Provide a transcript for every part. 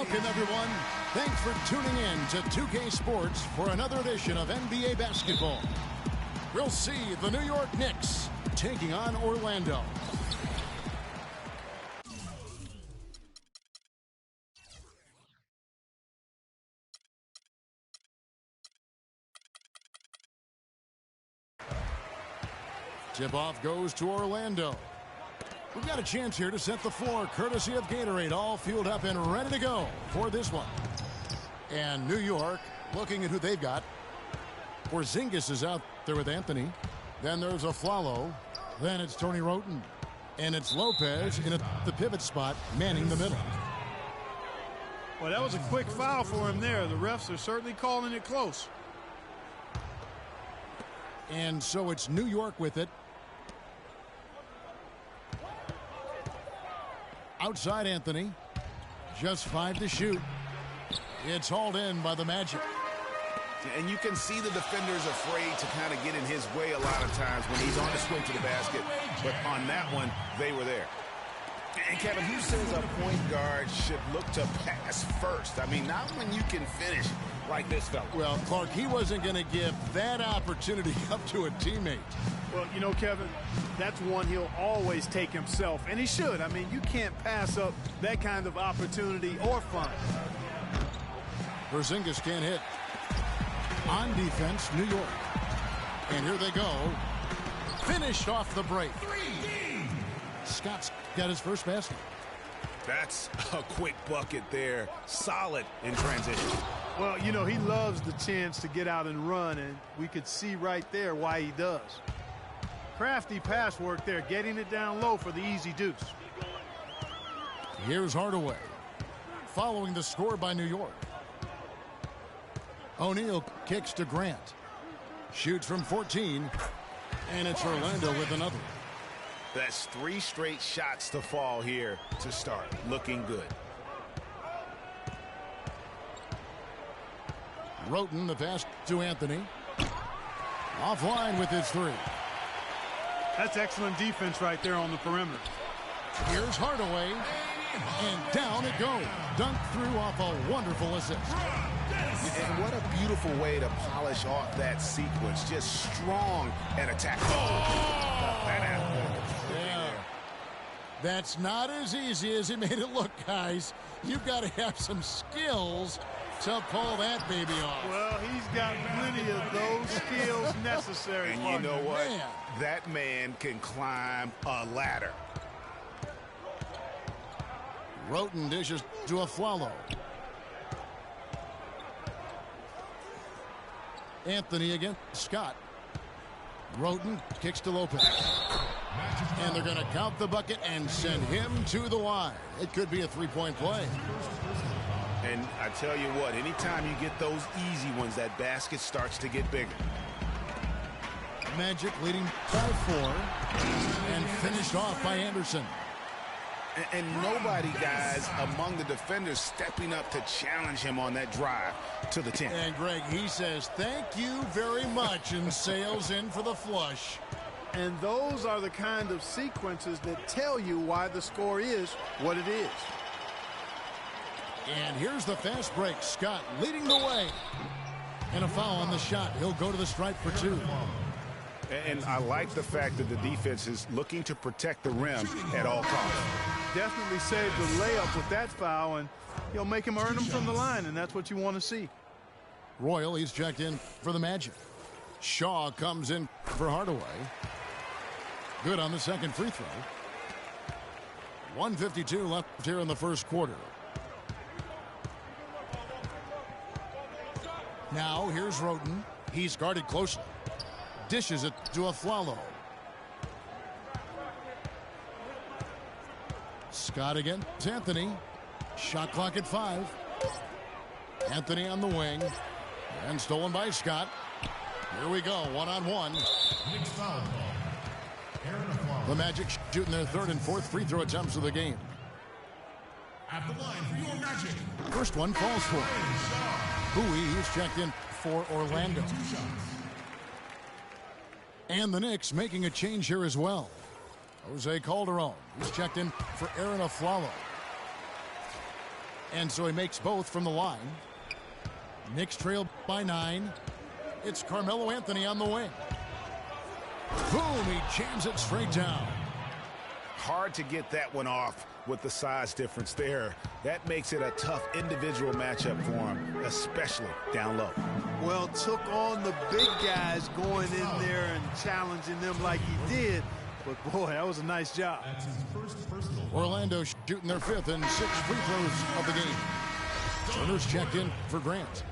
Welcome, everyone. Thanks for tuning in to 2K Sports for another edition of NBA basketball. We'll see the New York Knicks taking on Orlando. Tip-off goes to Orlando. We've got a chance here to set the floor, courtesy of Gatorade, all fueled up and ready to go for this one. And New York, looking at who they've got. Porzingis is out there with Anthony. Then there's Aflalo. Then it's Tony Roten. And it's Lopez in the pivot spot, manning the middle. Well, that was a quick foul for him there. The refs are certainly calling it close. And so it's New York with it. Outside Anthony. Just 5 to shoot. It's hauled in by the Magic. And you can see the defenders afraid to kind of get in his way a lot of times when he's on his way to the basket. But on that one, they were there. And Kevin, who says a point guard should look to pass first? I mean, not when you can finish like this fella. Well, Clark, he wasn't going to give that opportunity up to a teammate. Well, you know, Kevin, that's one he'll always take himself, and he should. I mean, you can't pass up that kind of opportunity or fun. Porzingis can't hit. On defense, New York. And here they go. Finished off the break. Scott's got his first basket. That's a quick bucket there. Solid in transition. Well, you know, he loves the chance to get out and run, and we could see right there why he does. Crafty pass work there, getting it down low for the easy deuce. Here's Hardaway. Following the score by New York. O'Neal kicks to Grant. Shoots from 14. And it's Orlando with another. That's 3 straight shots to fall here to start. Looking good. Roten, the pass to Anthony. Offline with his 3. That's excellent defense right there on the perimeter. Here's Hardaway. And down it goes. Dunked through off a wonderful assist. And what a beautiful way to polish off that sequence. Just strong at attack. Yeah. That's not as easy as he made it look, guys. You've got to have some skills to pull that baby off. Well, he's got plenty of those skills necessary. And you know what? Man. That man can climb a ladder. Roten dishes to Aflalo. Anthony against Scott. Roten kicks to Lopez. And they're going to count the bucket and send him to the line. It could be a 3-point play. And I tell you what, anytime you get those easy ones, that basket starts to get bigger. Magic leading by 4. And finished off by Anderson. And nobody, guys, among the defenders stepping up to challenge him on that drive to the 10. And, Greg, he says, thank you very much, and sails in for the flush. And those are the kind of sequences that tell you why the score is what it is. And here's the fast break. Scott leading the way. And a foul on the shot. He'll go to the stripe for 2. And I like the fact that the defense is looking to protect the rim at all costs. Definitely saved the layup with that foul, and he'll make him earn them from the line, and that's what you want to see. Royal, he's checked in for the Magic. Shaw comes in for Hardaway. Good on the second free throw. 1:52 left here in the first quarter. Now here's Roten. He's guarded closely. Dishes it to Aflalo. Scott against Anthony. Shot clock at 5. Anthony on the wing. And stolen by Scott. Here we go, one-on-one. The Magic shooting their 3rd and 4th free throw attempts of the game. At the line for your Magic. First one falls for Bowie, he's checked in for Orlando. And the Knicks making a change here as well. Jose Calderon, he's checked in for Aaron Aflalo. And so he makes both from the line. Knicks trail by 9. It's Carmelo Anthony on the wing. Boom, he jams it straight down. Hard to get that one off with the size difference there. That makes it a tough individual matchup for him, especially down low. Well, took on the big guys going in there and challenging them like he did. But, boy, that was a nice job. Orlando shooting their 5th and 6th free throws of the game. Turner's checked in for Grant.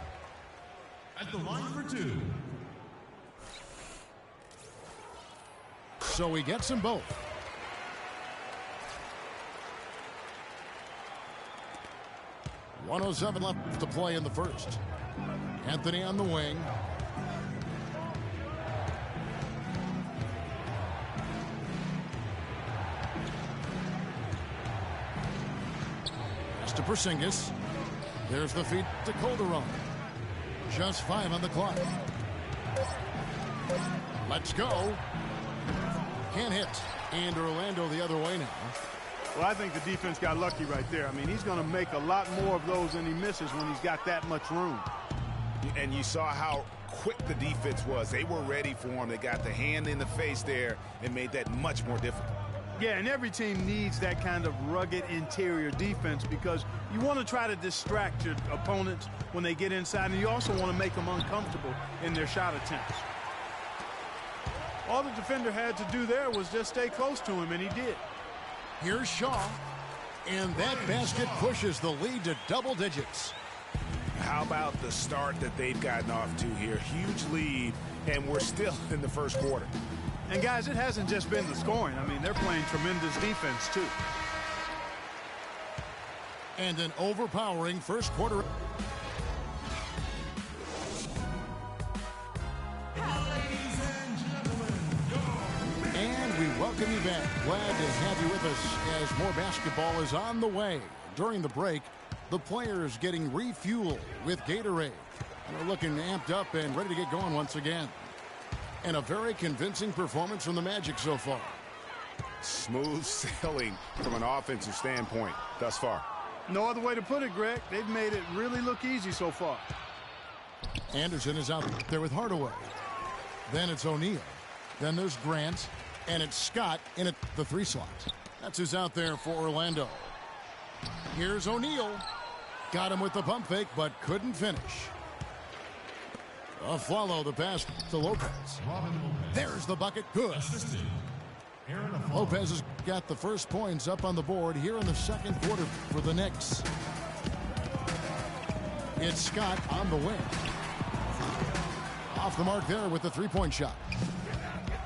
At the line for 2. So he gets them both. .107 left to play in the first. Anthony on the wing. Pass to Porzingis. There's the feed to Calderon. Just 5 on the clock. Let's go. Can't hit. And Orlando the other way now. Well, I think the defense got lucky right there. I mean, he's going to make a lot more of those than he misses when he's got that much room. And you saw how quick the defense was. They were ready for him. They got the hand in the face there and made that much more difficult. Yeah, and every team needs that kind of rugged interior defense because you want to try to distract your opponents when they get inside, and you also want to make them uncomfortable in their shot attempts. All the defender had to do there was just stay close to him, and he did. Here's Shaw, and that basket pushes the lead to double digits. How about the start that they've gotten off to here? Huge lead, and we're still in the first quarter. And, guys, it hasn't just been the scoring. I mean, they're playing tremendous defense, too. And an overpowering first quarter. And we welcome you back. Glad to have you with us as more basketball is on the way. During the break, the players getting refueled with Gatorade. They're looking amped up and ready to get going once again. And a very convincing performance from the Magic so far. Smooth sailing from an offensive standpoint thus far. No other way to put it, Greg. They've made it really look easy so far. Anderson is out there with Hardaway. Then it's O'Neal. Then there's Grant. And it's Scott in at the 3 slot. That's who's out there for Orlando. Here's O'Neal. Got him with the pump fake, but couldn't finish. Follow the pass to Lopez. There's the bucket. Good. Lopez has got the first points up on the board here in the second quarter for the Knicks. It's Scott on the wing. Off the mark there with the 3-point shot.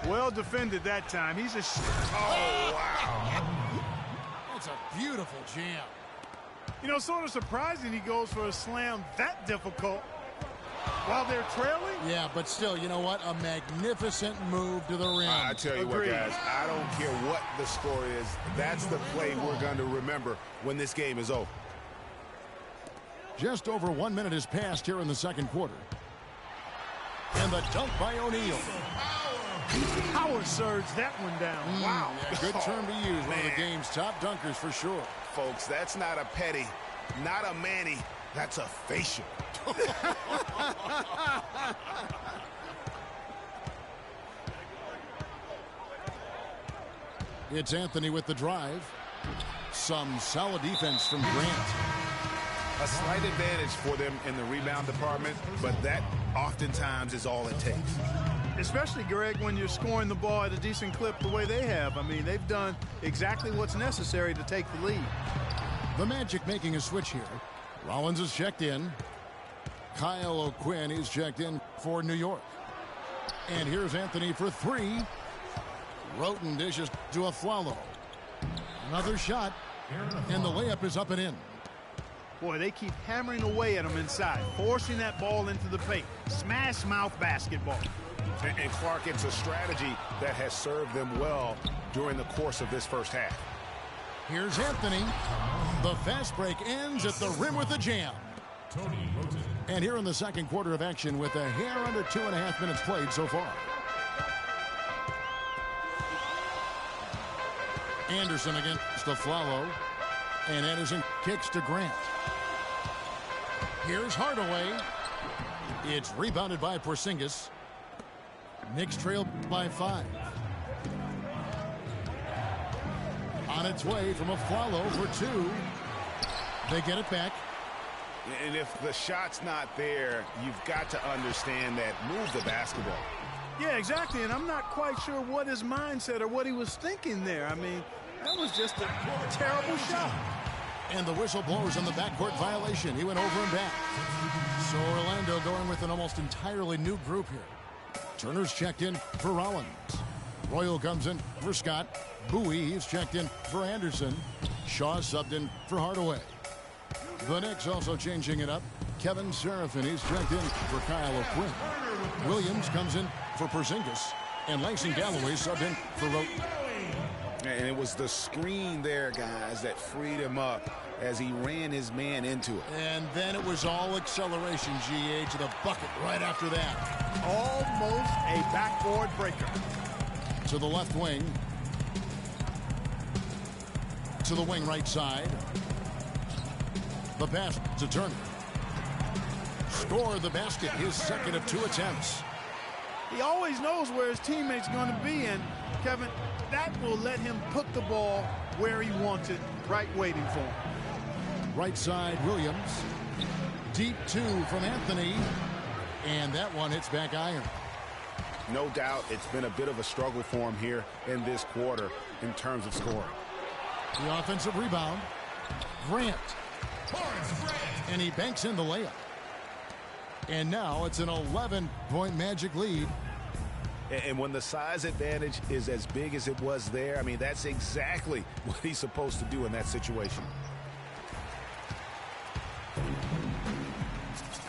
Well defended that time. He's a... Oh, wow. That's a beautiful jam. You know, sort of surprising he goes for a slam that difficult while they're trailing. Yeah, but still, you know what? A magnificent move to the rim. I tell you what, guys, I don't care what the score is. That's the play we're going to remember when this game is over. Just over 1 minute has passed here in the second quarter. And the dunk by O'Neal. Power surge that one down. Wow. Yeah, good term to use. One of the game's top dunkers for sure. Folks, that's not a petty, not a Manny. That's a facial. It's Anthony with the drive. Some solid defense from Grant. A slight advantage for them in the rebound department, but that oftentimes is all it takes. Especially, Greg, when you're scoring the ball at a decent clip the way they have. I mean, they've done exactly what's necessary to take the lead. The Magic making a switch here. Rollins is checked in. Kyle O'Quinn is checked in for New York. And here's Anthony for 3. Roten dishes to a Flalo. Another shot. And the layup is up and in. Boy, they keep hammering away at him inside, forcing that ball into the paint. Smash mouth basketball. And Clark, it's a strategy that has served them well during the course of this first half. Here's Anthony. The fast break ends at the rim with a jam. And here in the second quarter of action with a hair under 2.5 minutes played so far. Anderson against the Flalo. And Anderson kicks to Grant. Here's Hardaway. It's rebounded by Porzingis. Knicks trail by 5. On its way from a follow for 2. They get it back. And if the shot's not there, you've got to understand that move the basketball. Yeah, exactly, and I'm not quite sure what his mindset or what he was thinking there. I mean, that was just a terrible shot. And the whistle blows on the backcourt violation. He went over and back. So Orlando going with an almost entirely new group here. Turner's checked in for Rollins. Royal comes in for Scott. Bowie, he's checked in for Anderson. Shaw subbed in for Hardaway. The Knicks also changing it up. Kevin Serafin, he's checked in for Kyle O'Quinn. Williams comes in for Porzingis. And Langston Galloway subbed in for Roten. And it was the screen there, guys, that freed him up as he ran his man into it. And then it was all acceleration, GA, to the bucket right after that. Almost a backboard breaker. To the left wing. To the wing right side. The pass to Turner. Score the basket, his second of 2 attempts. He always knows where his teammate's going to be, and Kevin, that will let him put the ball where he wants it, right waiting for him. Right side, Williams. Deep 2 from Anthony. And that one hits back iron. No doubt it's been a bit of a struggle for him here in this quarter in terms of scoring. The offensive rebound. Grant. And he banks in the layup. And now it's an 11-point Magic lead. And when the size advantage is as big as it was there, I mean, that's exactly what he's supposed to do in that situation.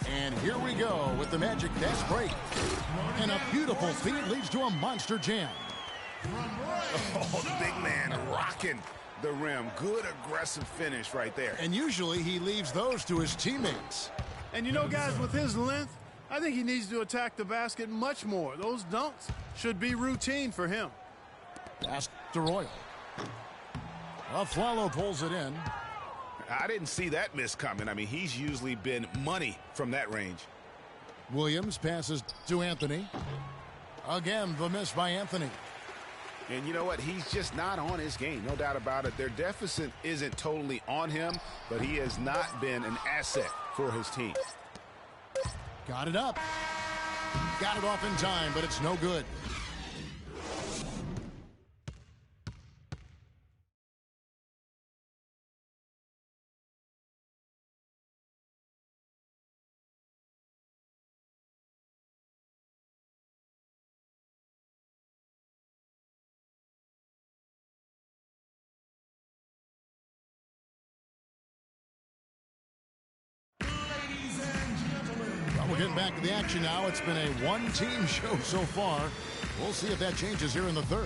And here we go with the Magic fast break. And a beautiful feed leads to a monster jam. Oh, the big man rocking the rim. Good aggressive finish right there. And usually he leaves those to his teammates. And you know, guys, with his length, I think he needs to attack the basket much more. Those dunks should be routine for him. Pass to Royal. Afflalo pulls it in. I didn't see that miss coming. I mean, he's usually been money from that range. Williams passes to Anthony. Again, the miss by Anthony. And you know what? He's just not on his game. No doubt about it. Their deficit isn't totally on him, but he has not been an asset for his team. Got it up. Got it off in time, but it's no good. We're getting back to the action now. It's been a one-team show so far. We'll see if that changes here in the third.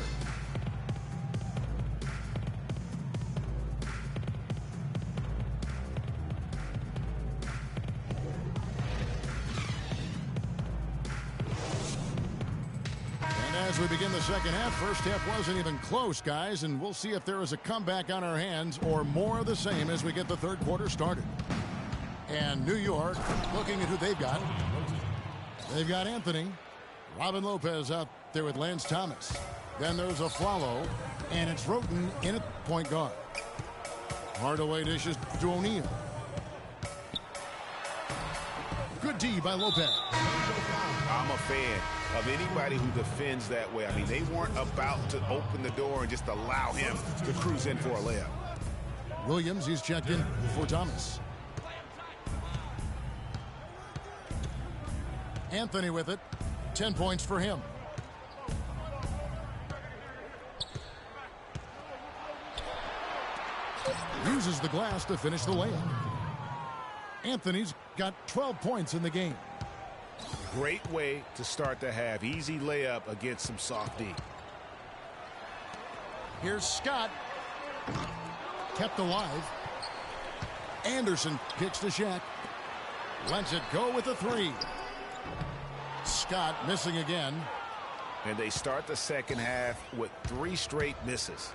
And as we begin the second half, first half wasn't even close, guys, and we'll see if there is a comeback on our hands or more of the same as we get the third quarter started. And New York looking at who they've got. They've got Anthony. Robin Lopez out there with Lance Thomas. Then there's Afflalo, and it's Roten in at point guard. Hardaway dishes to O'Neal. Good D by Lopez. I'm a fan of anybody who defends that way. I mean, they weren't about to open the door and just allow him to cruise in for a layup. Williams, he's checked in for Thomas. Anthony with it. 10 points for him. Uses the glass to finish the layup. Anthony's got 12 points in the game. Great way to start the half. Easy layup against some soft D. Here's Scott. Kept alive. Anderson kicks to Shaq. Lets it go with a 3. Scott missing again. And they start the second half with 3 straight misses.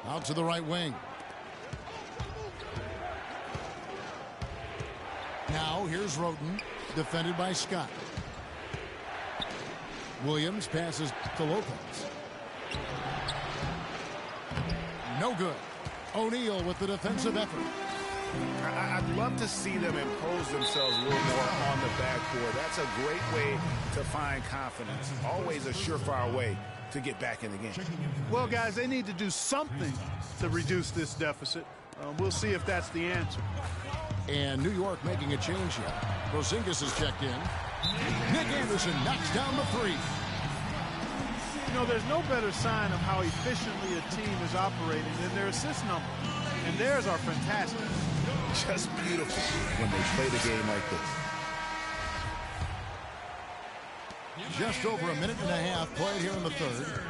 Out to the right wing. Now here's Roten, defended by Scott. Williams passes to Lopez. No good. O'Neal with the defensive effort. I'd love to see them impose themselves a little more on the backboard. That's a great way to find confidence. Always a surefire way to get back in the game. Well, guys, they need to do something to reduce this deficit. We'll see if that's the answer. And New York making a change here. Porzingis is checked in. Nick Anderson knocks down the three. You know, there's no better sign of how efficiently a team is operating than their assist numbers. And theirs are fantastic. Just beautiful when they play the game like this. Just over a minute and a half played here in the third.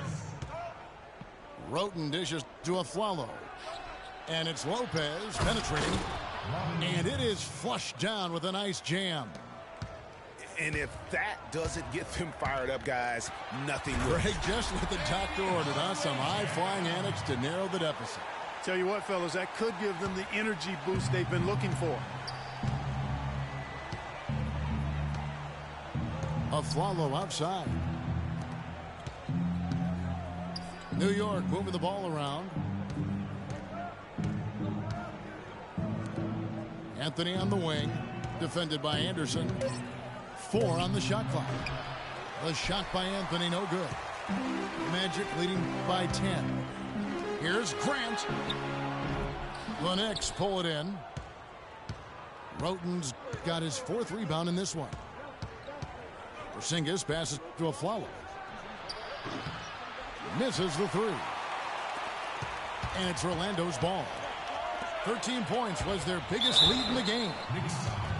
Roten dishes to Afflalo. And it's Lopez penetrating. And it is flushed down with a nice jam. And if that doesn't get them fired up, guys, nothing will. Greg, just what the doctor ordered, huh? Some high-flying antics to narrow the deficit. Tell you what, fellas, that could give them the energy boost they've been looking for. Afflalo outside. New York moving the ball around. Anthony on the wing, defended by Anderson. 4 on the shot clock. The shot by Anthony, no good. Magic leading by 10. Here's Grant. The Knicks pull it in. Roten's got his 4th rebound in this one. Porzingis passes to Afflalo. Misses the 3. And it's Orlando's ball. 13 points was their biggest lead in the game.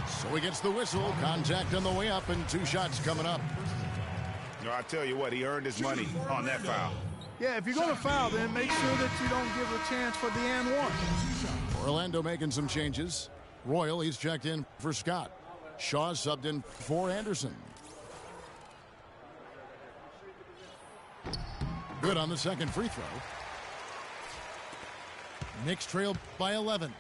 So he gets the whistle. Contact on the way up and 2 shots coming up. No, I tell you what, he earned his money on that foul. Yeah, if you're going to foul, then make sure that you don't give a chance for the and one. Orlando making some changes. Royal, he's checked in for Scott. Shaw subbed in for Anderson. Good on the second free throw. Knicks trail by 11.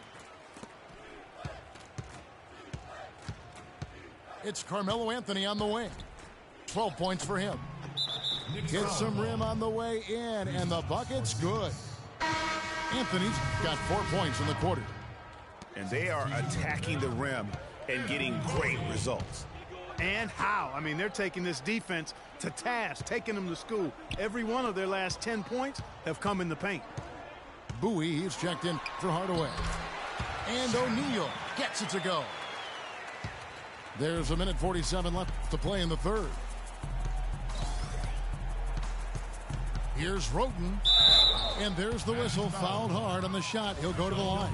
It's Carmelo Anthony on the wing. 12 points for him. Gets some rim on the way in, and the bucket's good. Anthony's got 4 points in the quarter. And they are attacking the rim and getting great results. And how? I mean, they're taking this defense to task, taking them to school. Every one of their last 10 points have come in the paint. Bowie, he's checked in for Hardaway. And O'Neal gets it to go. There's a minute 47 left to play in the third. Here's Roten. And there's the whistle. Fouled hard on the shot. He'll go to the line.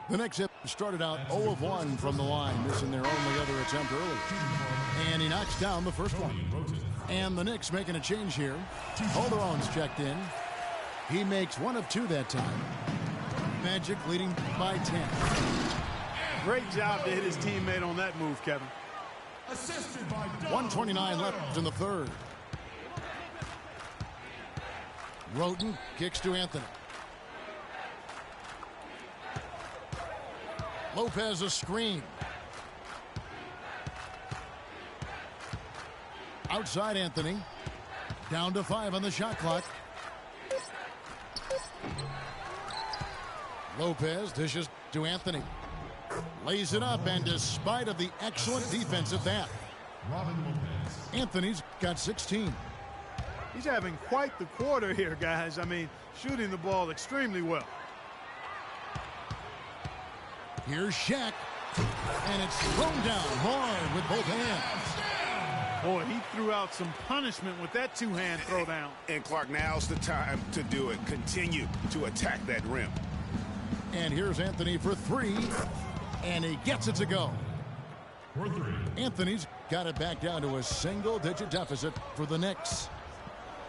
The Knicks have started out 0 of 1 from the line, missing their only other attempt earlier. And he knocks down the first one. And the Knicks making a change here. Calderon's checked in. He makes 1 of 2 that time. Magic leading by 10. Great job to hit his teammate on that move, Kevin. 1:29 left in the third. Roten kicks to Anthony. Lopez a screen. Outside Anthony. Down to 5 on the shot clock. Lopez dishes to Anthony. Lays it up, and despite of the excellent defense at that, Anthony's got 16. He's having quite the quarter here, guys. I mean, shooting the ball extremely well. Here's Shaq, and it's thrown down hard with both hands. Boy, he threw out some punishment with that two-hand throwdown. And Clark, now's the time to do it. Continue to attack that rim. And here's Anthony for 3, and he gets it to go. Anthony's got it back down to a single-digit deficit for the Knicks.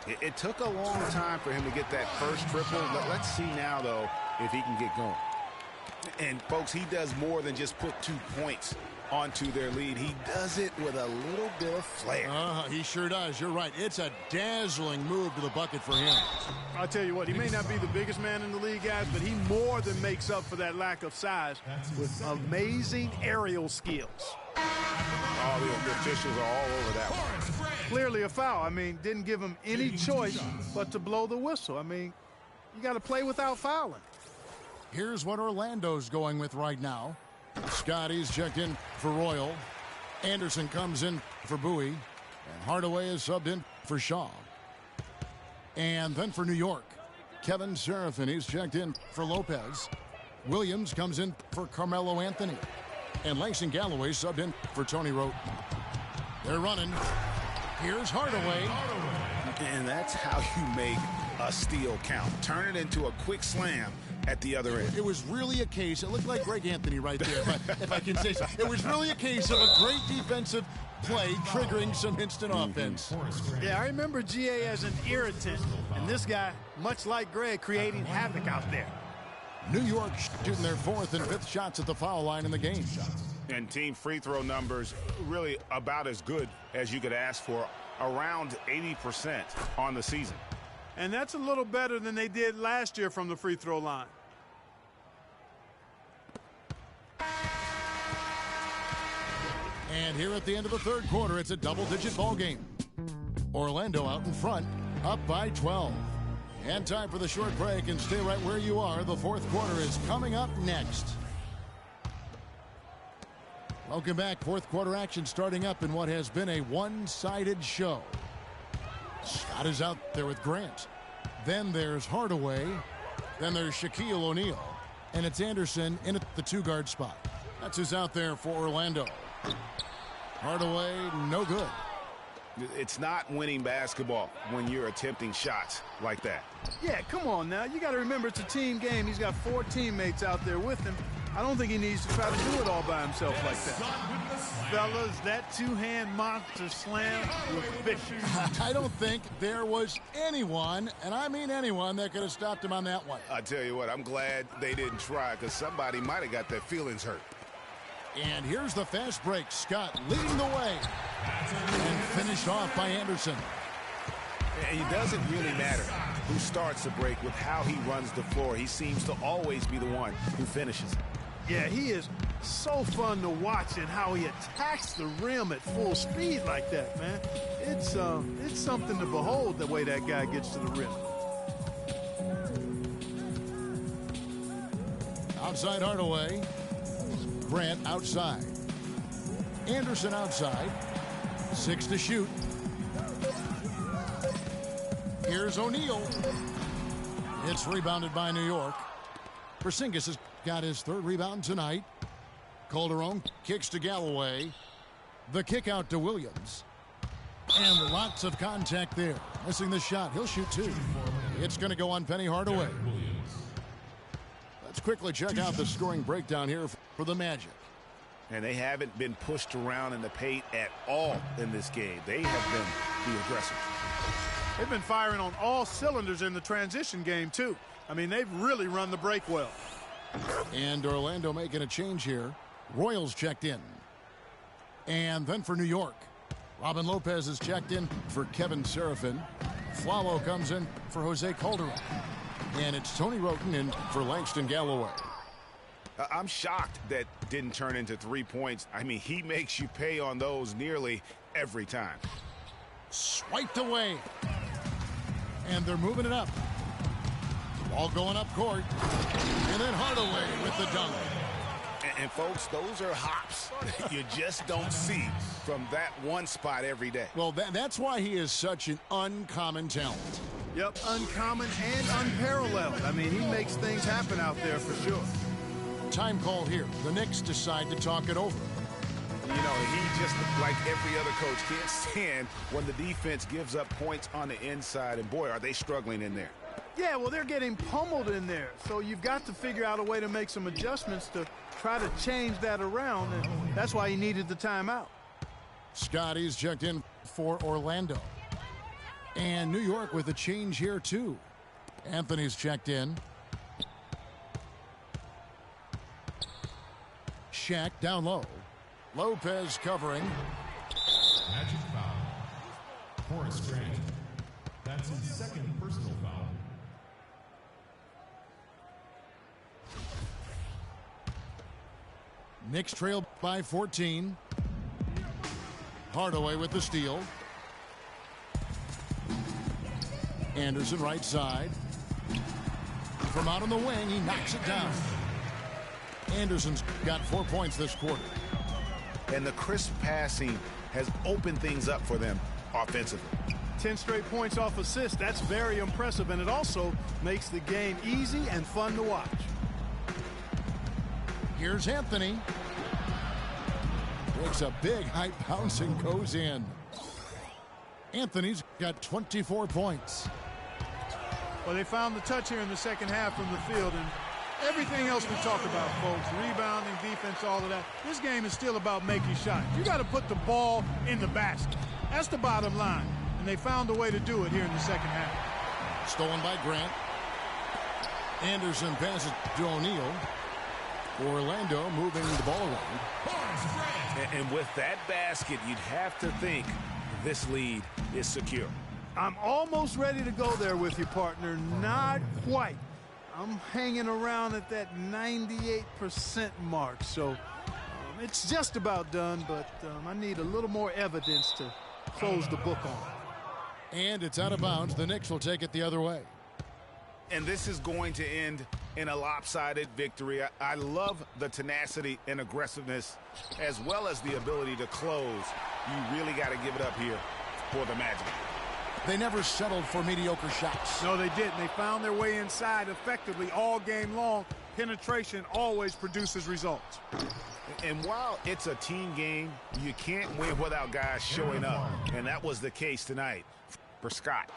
It took a long time for him to get that first triple. Let's see now, though, if he can get going. And, folks, he does more than just put 2 points onto their lead. He does it with a little bit of flair. He sure does. You're right. It's a dazzling move to the bucket for him. I'll tell you what, he may not be the biggest man in the league, guys, but he more than makes up for that lack of size with amazing aerial skills. All the officials are all over that one. Clearly a foul. I mean, didn't give him any choice but to blow the whistle. I mean, you got to play without fouling. Here's what Orlando's going with right now. Scotty's checked in for Royal. Anderson comes in for Bowie. And Hardaway is subbed in for Shaw. And then for New York, Kevin Serafin, he's checked in for Lopez. Williams comes in for Carmelo Anthony. And Langston Galloway subbed in for Tony Roten. They're running. Here's Hardaway. And that's how you make a steal count. Turn it into a quick slam at the other end. It was really a case, it looked like Greg Anthony right there, if I can say so. It was really a case of a great defensive play triggering some instant offense. Yeah, I remember GA as an irritant, and this guy, much like Greg, creating havoc out there. New York shooting their 4th and 5th shots at the foul line in the game. And team free throw numbers really about as good as you could ask for, around 80% on the season. And that's a little better than they did last year from the free throw line. And here at the end of the 3rd quarter, it's a double-digit ball game. Orlando out in front, up by 12. And time for the short break, and stay right where you are. The 4th quarter is coming up next. Welcome back. 4th quarter action starting up in what has been a one-sided show. Scott is out there with Grant. Then there's Hardaway. Then there's Shaquille O'Neal. And it's Anderson in at the 2-guard spot. That's who's out there for Orlando. Hardaway, no good. It's not winning basketball when you're attempting shots like that. Yeah, come on now. You got to remember it's a team game. He's got 4 teammates out there with him. I don't think he needs to try to do it all by himself like that. Fellas, that 2-hand monster slam was vicious. I don't think there was anyone, and I mean anyone, that could have stopped him on that one. I tell you what, I'm glad they didn't try, because somebody might have got their feelings hurt. And here's the fast break. Scott leading the way. And finished off by Anderson. And it doesn't really matter who starts the break with how he runs the floor. He seems to always be the one who finishes. Yeah, he is so fun to watch, and how he attacks the rim at full speed like that, man. It's something to behold, the way that guy gets to the rim. Outside Hardaway. Grant outside. Anderson outside. 6 to shoot. Here's O'Neal. It's rebounded by New York. Porzingis has got his 3rd rebound tonight. Calderon kicks to Galloway. The kick out to Williams. And lots of contact there. Missing the shot. He'll shoot 2. It's going to go on Penny Hardaway. Let's quickly check out the scoring breakdown here for the Magic. And they haven't been pushed around in the paint at all in this game. They have been the aggressors. They've been firing on all cylinders in the transition game, too. I mean, they've really run the break well. And Orlando making a change here. Royals checked in. And then for New York, Robin Lopez is checked in for Kevin Serafin. Flalo comes in for Jose Calderon. And it's Tony Roten in for Langston Galloway. I'm shocked that didn't turn into 3 points. I mean, he makes you pay on those nearly every time. Swiped away. And they're moving it up. Ball going up court. And then Hardaway with the dunk. And folks, those are hops you just don't see from that one spot every day. Well, that's why he is such an uncommon talent. Yep, uncommon and unparalleled. I mean, he makes things happen out there for sure. Time call here. The Knicks decide to talk it over. You know, he just, like every other coach, can't stand when the defense gives up points on the inside. And boy, are they struggling in there. Yeah, well, they're getting pummeled in there. So you've got to figure out a way to make some adjustments to try to change that around. And that's why he needed the timeout. Scotty's checked in for Orlando. And New York with a change here, too. Anthony's checked in. Shaq down low. Lopez covering. Magic foul. Horace Grant. That's his second personal foul. Knicks trail by 14. Hardaway with the steal. Anderson right side. From out on the wing, he knocks it down. Anderson's got 4 points this quarter. And the crisp passing has opened things up for them offensively. 10 straight points off assists. That's very impressive, and it also makes the game easy and fun to watch. Here's Anthony. Takes a big high bounce and goes in. Anthony's got 24 points. Well, they found the touch here in the second half from the field, and everything else we talk about, folks, rebounding, defense, all of that, this game is still about making shots. You got to put the ball in the basket. That's the bottom line, and they found a way to do it here in the second half. Stolen by Grant. Anderson passes to O'Neal. Orlando moving the ball around. And with that basket, you'd have to think this lead is secure. I'm almost ready to go there with you, partner. Not quite. I'm hanging around at that 98% mark, so it's just about done, but I need a little more evidence to close the book on. And it's out of bounds. The Knicks will take it the other way. And this is going to end in a lopsided victory. I love the tenacity and aggressiveness as well as the ability to close. You really got to give it up here for the Magic. They never settled for mediocre shots. No, they didn't. They found their way inside effectively all game long. Penetration always produces results. And while it's a team game, you can't win without guys showing up. And that was the case tonight for Scott.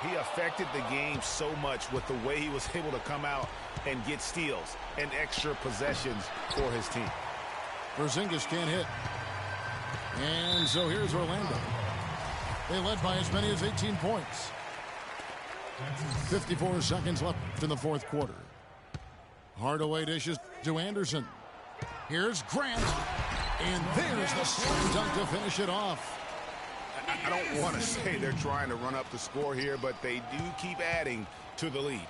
He affected the game so much with the way he was able to come out and get steals and extra possessions for his team. Porzingis can't hit. And so here's Orlando. They led by as many as 18 points. 54 seconds left in the fourth quarter. Hardaway dishes to Anderson. Here's Grant. And there's the slam dunk to finish it off. I don't want to say they're trying to run up the score here, but they do keep adding to the lead.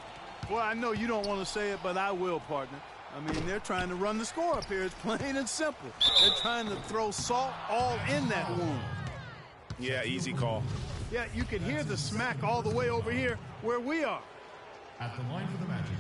Well, I know you don't want to say it, but I will, partner. I mean, they're trying to run the score up here. It's plain and simple. They're trying to throw salt all in that wound. Yeah, easy call. Yeah, you can hear the smack all the way over here where we are. At the line for the Magic,